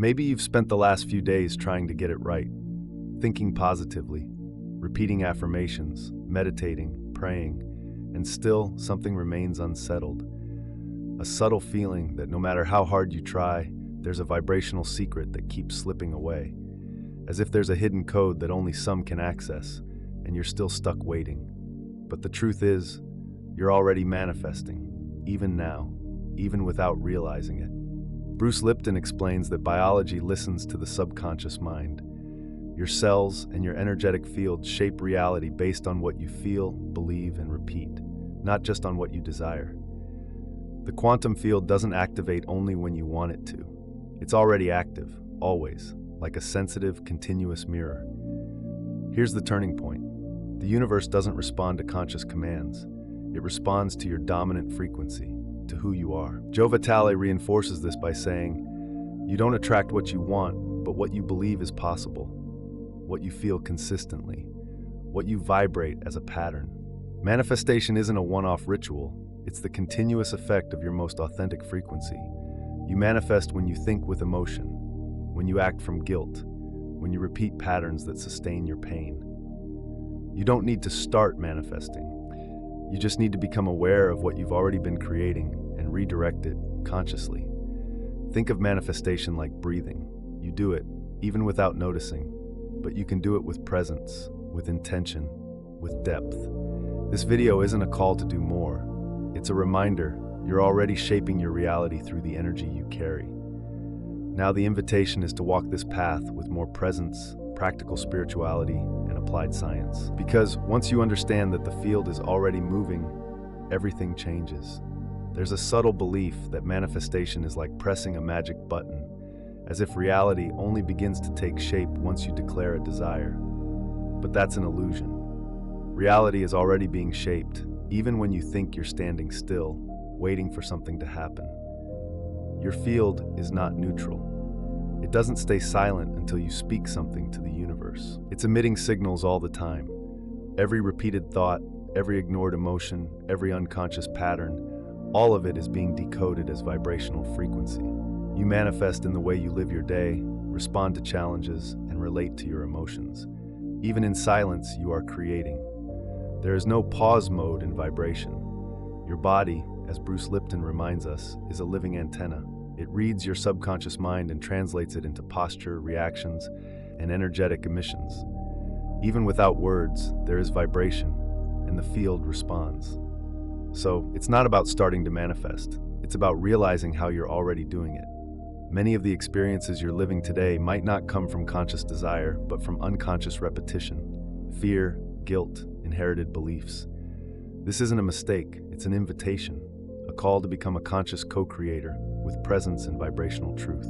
Maybe you've spent the last few days trying to get it right, thinking positively, repeating affirmations, meditating, praying, and still something remains unsettled. A subtle feeling that no matter how hard you try, there's a vibrational secret that keeps slipping away, as if there's a hidden code that only some can access, and you're still stuck waiting. But the truth is, you're already manifesting, even now, even without realizing it. Bruce Lipton explains that biology listens to the subconscious mind. Your cells and your energetic field shape reality based on what you feel, believe, and repeat, not just on what you desire. The quantum field doesn't activate only when you want it to. It's already active, always, like a sensitive, continuous mirror. Here's the turning point. The universe doesn't respond to conscious commands. It responds to your dominant frequency, to who you are. Joe Vitale reinforces this by saying, "You don't attract what you want, but what you believe is possible, what you feel consistently, what you vibrate as a pattern." Manifestation isn't a one-off ritual. It's the continuous effect of your most authentic frequency. You manifest when you think with emotion, when you act from guilt, when you repeat patterns that sustain your pain. You don't need to start manifesting. You just need to become aware of what you've already been creating and redirect it consciously. Think of manifestation like breathing. You do it, even without noticing, but you can do it with presence, with intention, with depth. This video isn't a call to do more. It's a reminder you're already shaping your reality through the energy you carry. Now the invitation is to walk this path with more presence, practical spirituality, and applied science. Because once you understand that the field is already moving, everything changes. There's a subtle belief that manifestation is like pressing a magic button, as if reality only begins to take shape once you declare a desire. But that's an illusion. Reality is already being shaped, even when you think you're standing still, waiting for something to happen. Your field is not neutral. It doesn't stay silent until you speak something to the universe. It's emitting signals all the time. Every repeated thought, every ignored emotion, every unconscious pattern, all of it is being decoded as vibrational frequency. You manifest in the way you live your day, respond to challenges, and relate to your emotions. Even in silence, you are creating. There is no pause mode in vibration. Your body, as Bruce Lipton reminds us, is a living antenna. It reads your subconscious mind and translates it into posture, reactions, and energetic emissions. Even without words, there is vibration, and the field responds. So, it's not about starting to manifest. It's about realizing how you're already doing it. Many of the experiences you're living today might not come from conscious desire, but from unconscious repetition, fear, guilt, inherited beliefs. This isn't a mistake, it's an invitation, a call to become a conscious co-creator with presence and vibrational truth.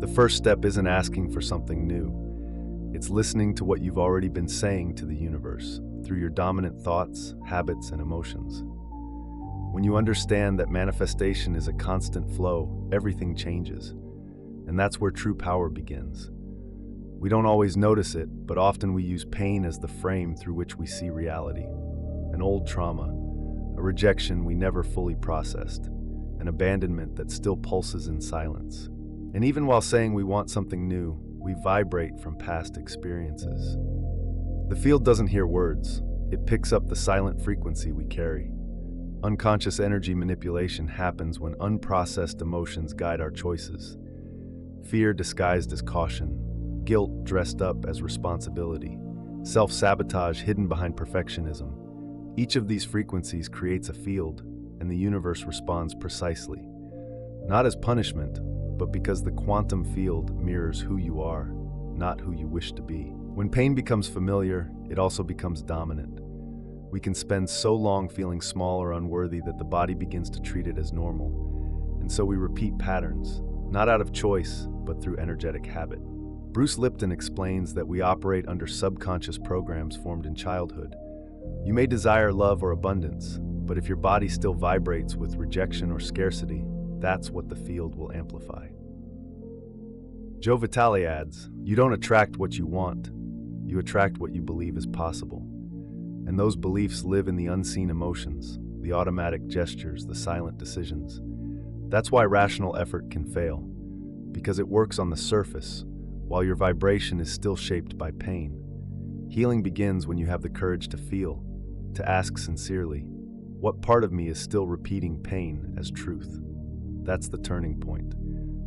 The first step isn't asking for something new. It's listening to what you've already been saying to the universe through your dominant thoughts, habits, and emotions. When you understand that manifestation is a constant flow, everything changes. And that's where true power begins. We don't always notice it, but often we use pain as the frame through which we see reality. An old trauma, a rejection we never fully processed, an abandonment that still pulses in silence. And even while saying we want something new, we vibrate from past experiences. The field doesn't hear words. It picks up the silent frequency we carry. Unconscious energy manipulation happens when unprocessed emotions guide our choices. Fear disguised as caution, guilt dressed up as responsibility, self-sabotage hidden behind perfectionism. Each of these frequencies creates a field, and the universe responds precisely. Not as punishment, but because the quantum field mirrors who you are, not who you wish to be. When pain becomes familiar, it also becomes dominant. We can spend so long feeling small or unworthy that the body begins to treat it as normal. And so we repeat patterns, not out of choice, but through energetic habit. Bruce Lipton explains that we operate under subconscious programs formed in childhood. You may desire love or abundance, but if your body still vibrates with rejection or scarcity, that's what the field will amplify. Joe Vitale adds, "You don't attract what you want, you attract what you believe is possible." And those beliefs live in the unseen emotions, the automatic gestures, the silent decisions. That's why rational effort can fail. because it works on the surface, while your vibration is still shaped by pain. Healing begins when you have the courage to feel, to ask sincerely, what part of me is still repeating pain as truth? That's the turning point.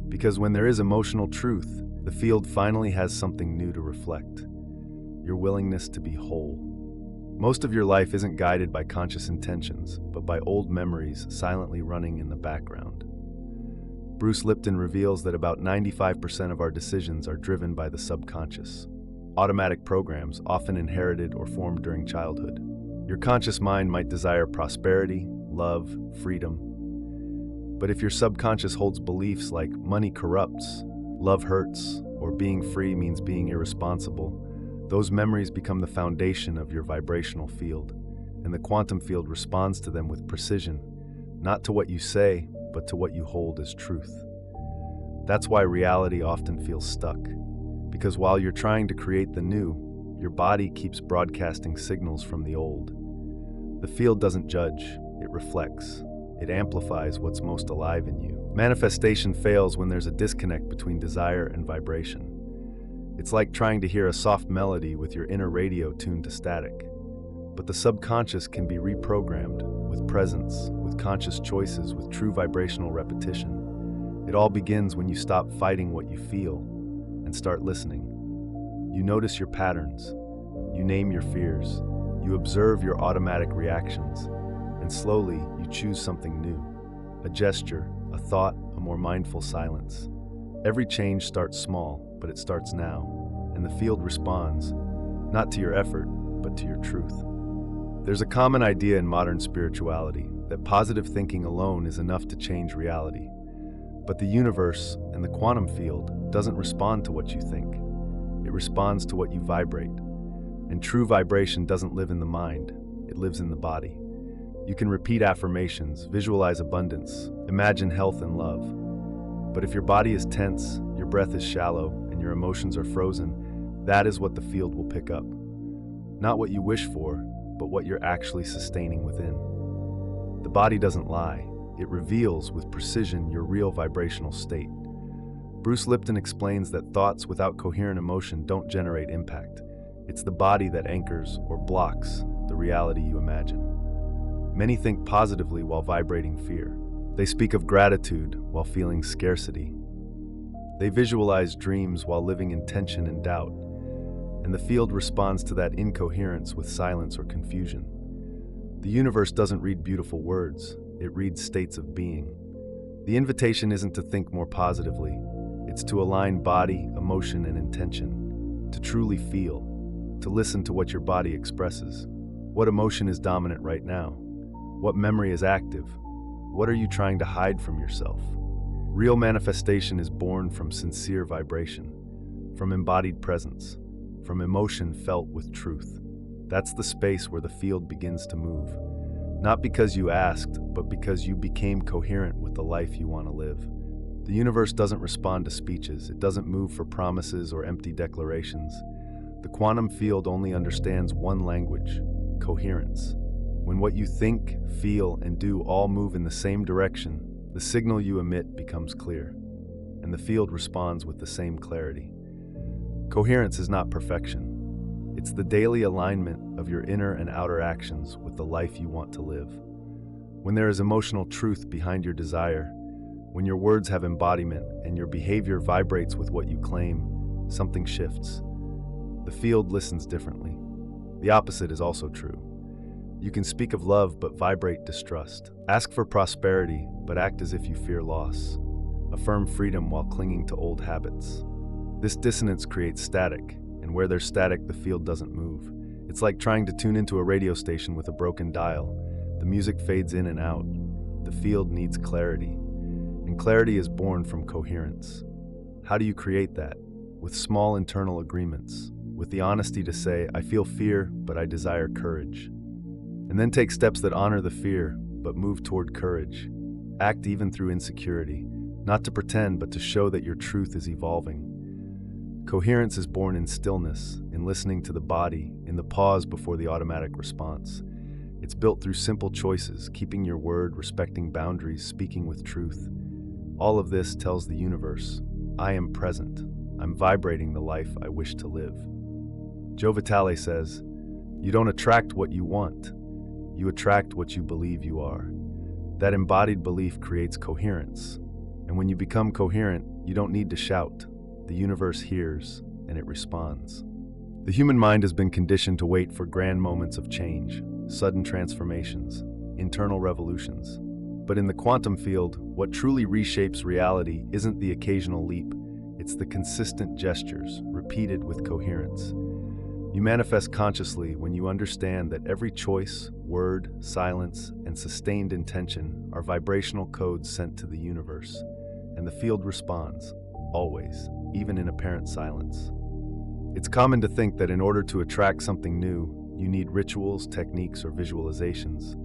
Because when there is emotional truth, the field finally has something new to reflect. Your willingness to be whole. Most of your life isn't guided by conscious intentions, but by old memories silently running in the background. Bruce Lipton reveals that about 95% of our decisions are driven by the subconscious. Automatic programs, often inherited or formed during childhood. Your conscious mind might desire prosperity, love, freedom. But if your subconscious holds beliefs like money corrupts, love hurts, or being free means being irresponsible, those memories become the foundation of your vibrational field, and the quantum field responds to them with precision, not to what you say, but to what you hold as truth. That's why reality often feels stuck, because while you're trying to create the new, your body keeps broadcasting signals from the old. The field doesn't judge, it reflects. It amplifies what's most alive in you. Manifestation fails when there's a disconnect between desire and vibration. It's like trying to hear a soft melody with your inner radio tuned to static. But the subconscious can be reprogrammed with presence, with conscious choices, with true vibrational repetition. It all begins when you stop fighting what you feel and start listening. You notice your patterns, you name your fears, you observe your automatic reactions, and slowly you choose something new. A gesture, a thought, a more mindful silence. Every change starts small, but it starts now, and the field responds, not to your effort, but to your truth. There's a common idea in modern spirituality that positive thinking alone is enough to change reality. But the universe and the quantum field doesn't respond to what you think. It responds to what you vibrate. And true vibration doesn't live in the mind, it lives in the body. You can repeat affirmations, visualize abundance, imagine health and love. But if your body is tense, your breath is shallow, and your emotions are frozen, that is what the field will pick up. Not what you wish for, but what you're actually sustaining within. The body doesn't lie. It reveals with precision your real vibrational state. Bruce Lipton explains that thoughts without coherent emotion don't generate impact. It's the body that anchors or blocks the reality you imagine. Many think positively while vibrating fear. They speak of gratitude while feeling scarcity. They visualize dreams while living in tension and doubt. And the field responds to that incoherence with silence or confusion. The universe doesn't read beautiful words, it reads states of being. The invitation isn't to think more positively, it's to align body, emotion, and intention, to truly feel, to listen to what your body expresses. What emotion is dominant right now? What memory is active? What are you trying to hide from yourself? Real manifestation is born from sincere vibration, from embodied presence, from emotion felt with truth. That's the space where the field begins to move. Not because you asked, but because you became coherent with the life you want to live. The universe doesn't respond to speeches. It doesn't move for promises or empty declarations. The quantum field only understands one language: coherence. When what you think, feel, and do all move in the same direction, the signal you emit becomes clear, and the field responds with the same clarity. Coherence is not perfection. It's the daily alignment of your inner and outer actions with the life you want to live. When there is emotional truth behind your desire, when your words have embodiment and your behavior vibrates with what you claim, something shifts. The field listens differently. The opposite is also true. You can speak of love but vibrate distrust. Ask for prosperity but act as if you fear loss. Affirm freedom while clinging to old habits. This dissonance creates static, and where there's static, the field doesn't move. It's like trying to tune into a radio station with a broken dial. The music fades in and out. The field needs clarity, and clarity is born from coherence. How do you create that? With small internal agreements, with the honesty to say, I feel fear, but I desire courage. And then take steps that honor the fear, but move toward courage. Act even through insecurity, not to pretend, but to show that your truth is evolving. Coherence is born in stillness, in listening to the body, in the pause before the automatic response. It's built through simple choices, keeping your word, respecting boundaries, speaking with truth. All of this tells the universe, I am present. I'm vibrating the life I wish to live. Joe Vitale says, you don't attract what you want, you attract what you believe you are. That embodied belief creates coherence. And when you become coherent, you don't need to shout. The universe hears and it responds. The human mind has been conditioned to wait for grand moments of change, sudden transformations, internal revolutions. But in the quantum field, what truly reshapes reality isn't the occasional leap, it's the consistent gestures, repeated with coherence. You manifest consciously when you understand that every choice, word, silence, and sustained intention are vibrational codes sent to the universe, and the field responds, always, even in apparent silence. It's common to think that in order to attract something new, you need rituals, techniques, or visualizations.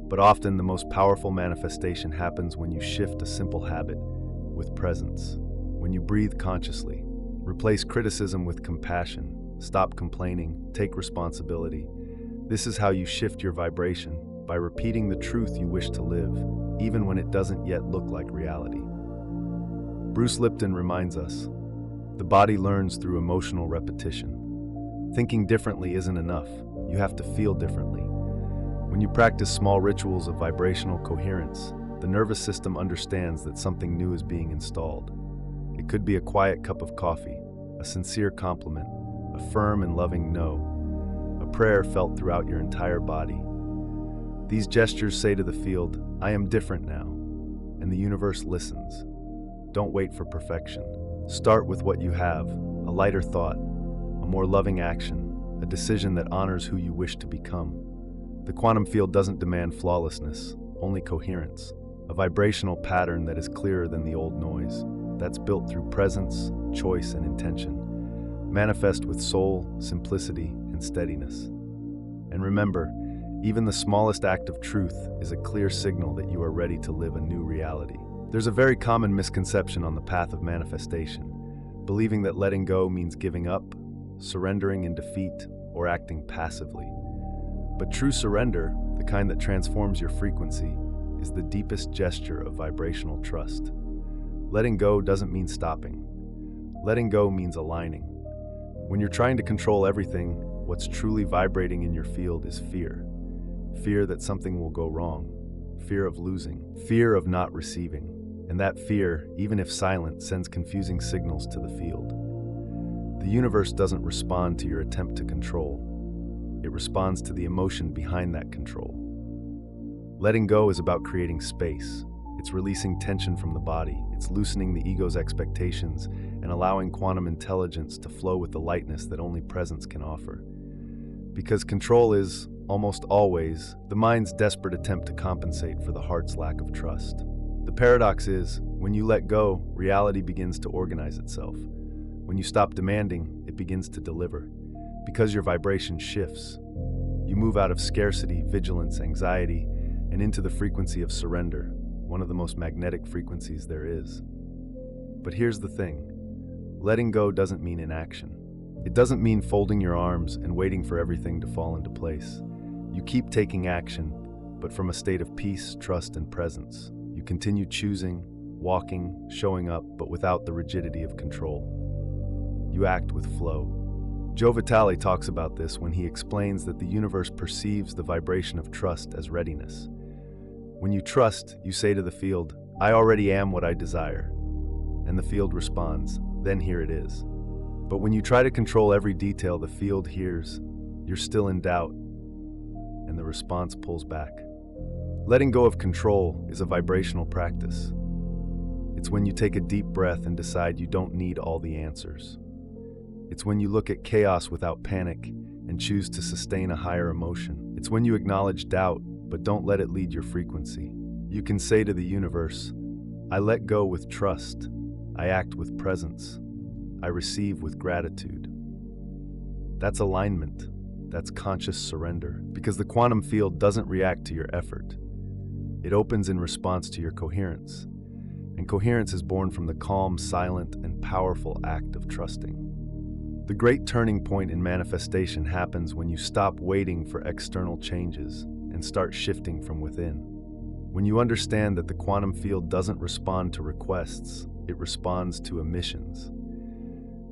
But often the most powerful manifestation happens when you shift a simple habit with presence. When you breathe consciously, replace criticism with compassion, stop complaining, take responsibility. This is how you shift your vibration, by repeating the truth you wish to live, even when it doesn't yet look like reality. Bruce Lipton reminds us, the body learns through emotional repetition. Thinking differently isn't enough. You have to feel differently. When you practice small rituals of vibrational coherence, the nervous system understands that something new is being installed. It could be a quiet cup of coffee, a sincere compliment, a firm and loving no, a prayer felt throughout your entire body. These gestures say to the field, I am different now, and the universe listens. Don't wait for perfection. Start with what you have, a lighter thought, a more loving action, a decision that honors who you wish to become. The quantum field doesn't demand flawlessness, only coherence, a vibrational pattern that is clearer than the old noise, that's built through presence, choice, and intention, manifest with soul, simplicity, and steadiness. And remember, even the smallest act of truth is a clear signal that you are ready to live a new reality. There's a very common misconception on the path of manifestation, believing that letting go means giving up, surrendering in defeat, or acting passively. But true surrender, the kind that transforms your frequency, is the deepest gesture of vibrational trust. Letting go doesn't mean stopping. Letting go means aligning. When you're trying to control everything, what's truly vibrating in your field is fear. Fear that something will go wrong, fear of losing, fear of not receiving. And that fear, even if silent, sends confusing signals to the field. The universe doesn't respond to your attempt to control. It responds to the emotion behind that control. Letting go is about creating space. It's releasing tension from the body. It's loosening the ego's expectations and allowing quantum intelligence to flow with the lightness that only presence can offer. Because control is, almost always, the mind's desperate attempt to compensate for the heart's lack of trust. The paradox is, when you let go, reality begins to organize itself. When you stop demanding, it begins to deliver. Because your vibration shifts, you move out of scarcity, vigilance, anxiety, and into the frequency of surrender, one of the most magnetic frequencies there is. But here's the thing. Letting go doesn't mean inaction. It doesn't mean folding your arms and waiting for everything to fall into place. You keep taking action, but from a state of peace, trust, and presence. You continue choosing, walking, showing up, but without the rigidity of control. You act with flow. Joe Vitale talks about this when he explains that the universe perceives the vibration of trust as readiness. When you trust, you say to the field, I already am what I desire. And the field responds, then here it is. But when you try to control every detail the field hears, you're still in doubt, and the response pulls back. Letting go of control is a vibrational practice. It's when you take a deep breath and decide you don't need all the answers. It's when you look at chaos without panic and choose to sustain a higher emotion. It's when you acknowledge doubt, but don't let it lead your frequency. You can say to the universe, I let go with trust. I act with presence. I receive with gratitude. That's alignment. That's conscious surrender. Because the quantum field doesn't react to your effort. It opens in response to your coherence. And coherence is born from the calm, silent, and powerful act of trusting. The great turning point in manifestation happens when you stop waiting for external changes and start shifting from within. When you understand that the quantum field doesn't respond to requests, it responds to emissions.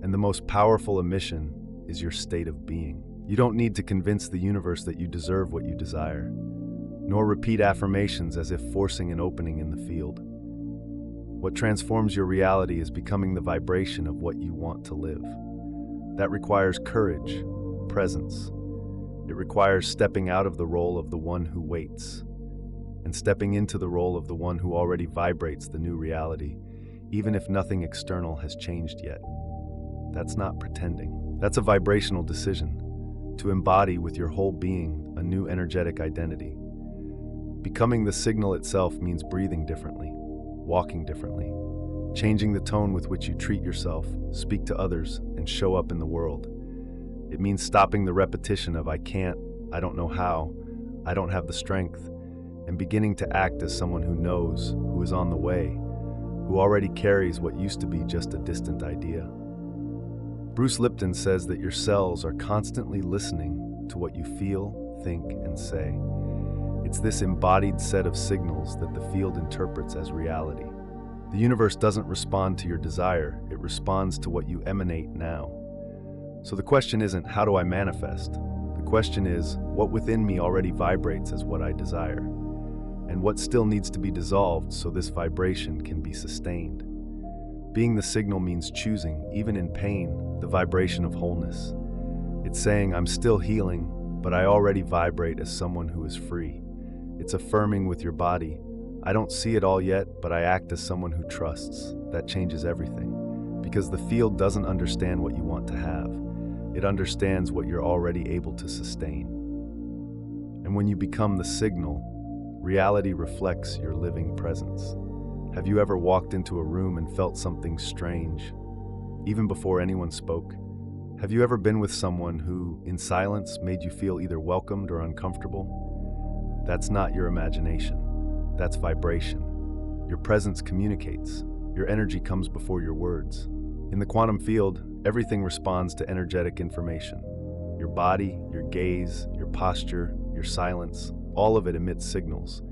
And the most powerful emission is your state of being. You don't need to convince the universe that you deserve what you desire, nor repeat affirmations as if forcing an opening in the field. What transforms your reality is becoming the vibration of what you want to live. That requires courage, presence. It requires stepping out of the role of the one who waits and stepping into the role of the one who already vibrates the new reality, even if nothing external has changed yet. That's not pretending. That's a vibrational decision, to embody with your whole being a new energetic identity. Becoming the signal itself means breathing differently, walking differently, changing the tone with which you treat yourself, speak to others, and show up in the world. It means stopping the repetition of I can't, I don't know how, I don't have the strength, and beginning to act as someone who knows, who is on the way, who already carries what used to be just a distant idea. Bruce Lipton says that your cells are constantly listening to what you feel, think, and say. It's this embodied set of signals that the field interprets as reality. The universe doesn't respond to your desire, it responds to what you emanate now. So the question isn't, how do I manifest? The question is, what within me already vibrates as what I desire? And what still needs to be dissolved so this vibration can be sustained? Being the signal means choosing, even in pain, the vibration of wholeness. It's saying, I'm still healing, but I already vibrate as someone who is free. It's affirming with your body, I don't see it all yet, but I act as someone who trusts. That changes everything. Because the field doesn't understand what you want to have. It understands what you're already able to sustain. And when you become the signal, reality reflects your living presence. Have you ever walked into a room and felt something strange, even before anyone spoke? Have you ever been with someone who, in silence, made you feel either welcomed or uncomfortable? That's not your imagination. That's vibration. Your presence communicates. Your energy comes before your words. In the quantum field, everything responds to energetic information. Your body, your gaze, your posture, your silence, all of it emits signals.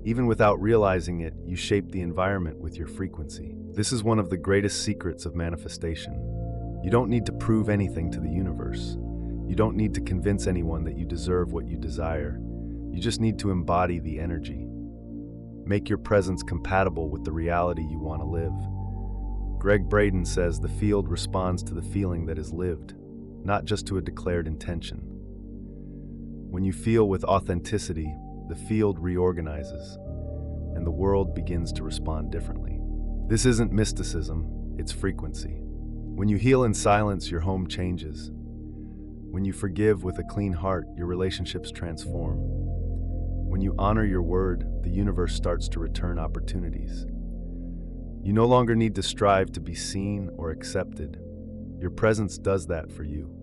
Even without realizing it, you shape the environment with your frequency. This is one of the greatest secrets of manifestation. You don't need to prove anything to the universe. You don't need to convince anyone that you deserve what you desire. You just need to embody the energy. Make your presence compatible with the reality you want to live. Greg Braden says the field responds to the feeling that is lived, not just to a declared intention. When you feel with authenticity, the field reorganizes, and the world begins to respond differently. This isn't mysticism, it's frequency. When you heal in silence, your home changes. When you forgive with a clean heart, your relationships transform. When you honor your word, the universe starts to return opportunities. You no longer need to strive to be seen or accepted. Your presence does that for you.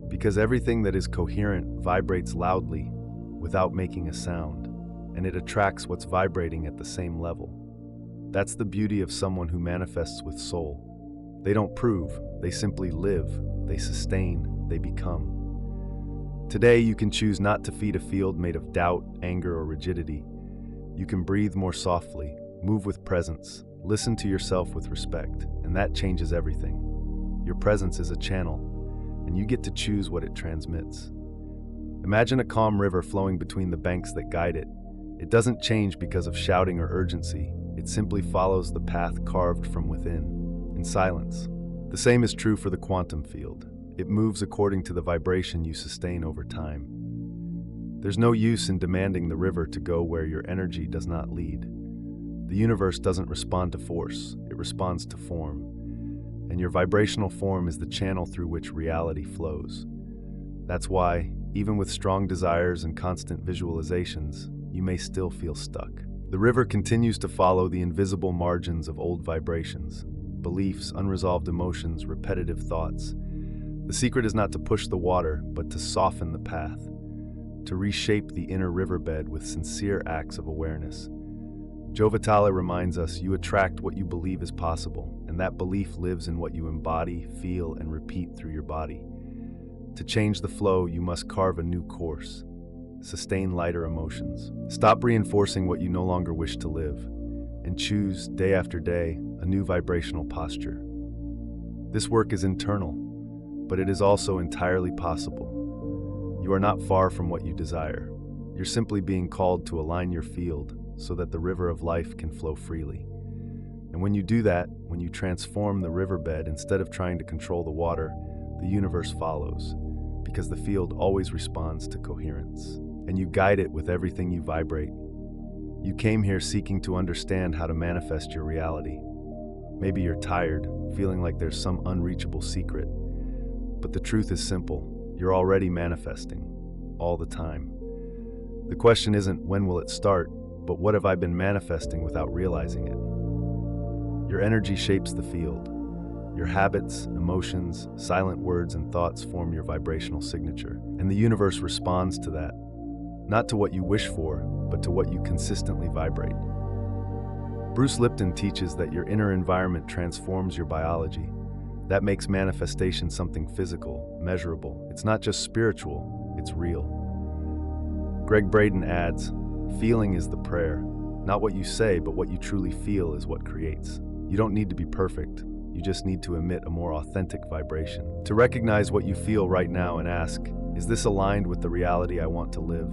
Because everything that is coherent vibrates loudly without making a sound, and it attracts what's vibrating at the same level. That's the beauty of someone who manifests with soul. They don't prove, they simply live, they sustain, they become. Today, you can choose not to feed a field made of doubt, anger, or rigidity. You can breathe more softly, move with presence, listen to yourself with respect, and that changes everything. Your presence is a channel, and you get to choose what it transmits. Imagine a calm river flowing between the banks that guide it. It doesn't change because of shouting or urgency. It simply follows the path carved from within, in silence. The same is true for the quantum field. It moves according to the vibration you sustain over time. There's no use in demanding the river to go where your energy does not lead. The universe doesn't respond to force, it responds to form. And your vibrational form is the channel through which reality flows. That's why, even with strong desires and constant visualizations, you may still feel stuck. The river continues to follow the invisible margins of old vibrations, beliefs, unresolved emotions, repetitive thoughts. The secret is not to push the water, but to soften the path, to reshape the inner riverbed with sincere acts of awareness. Joe Vitale reminds us you attract what you believe is possible, and that belief lives in what you embody, feel, and repeat through your body. To change the flow, you must carve a new course. Sustain lighter emotions. Stop reinforcing what you no longer wish to live. and choose, day after day, a new vibrational posture. This work is internal, but it is also entirely possible. You are not far from what you desire. You're simply being called to align your field so that the river of life can flow freely. And when you do that, when you transform the riverbed instead of trying to control the water, the universe follows, because the field always responds to coherence. And you guide it with everything you vibrate. You came here seeking to understand how to manifest your reality. Maybe you're tired, feeling like there's some unreachable secret. But the truth is simple. You're already manifesting, all the time. The question isn't when will it start, but what have I been manifesting without realizing it? Your energy shapes the field. Your habits, emotions, silent words, and thoughts form your vibrational signature. And the universe responds to that. Not to what you wish for, but to what you consistently vibrate. Bruce Lipton teaches that your inner environment transforms your biology. That makes manifestation something physical, measurable. It's not just spiritual, it's real. Greg Braden adds, feeling is the prayer. Not what you say, but what you truly feel is what creates. You don't need to be perfect. You just need to emit a more authentic vibration. To recognize what you feel right now and ask, is this aligned with the reality I want to live?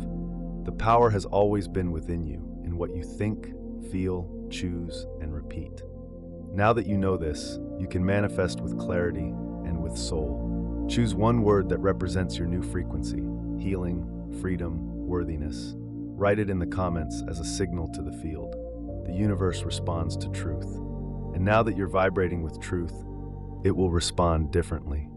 The power has always been within you, in what you think, feel, choose, and repeat. Now that you know this, you can manifest with clarity and with soul. Choose one word that represents your new frequency: healing, freedom, worthiness. Write it in the comments as a signal to the field. The universe responds to truth. And now that you're vibrating with truth, it will respond differently.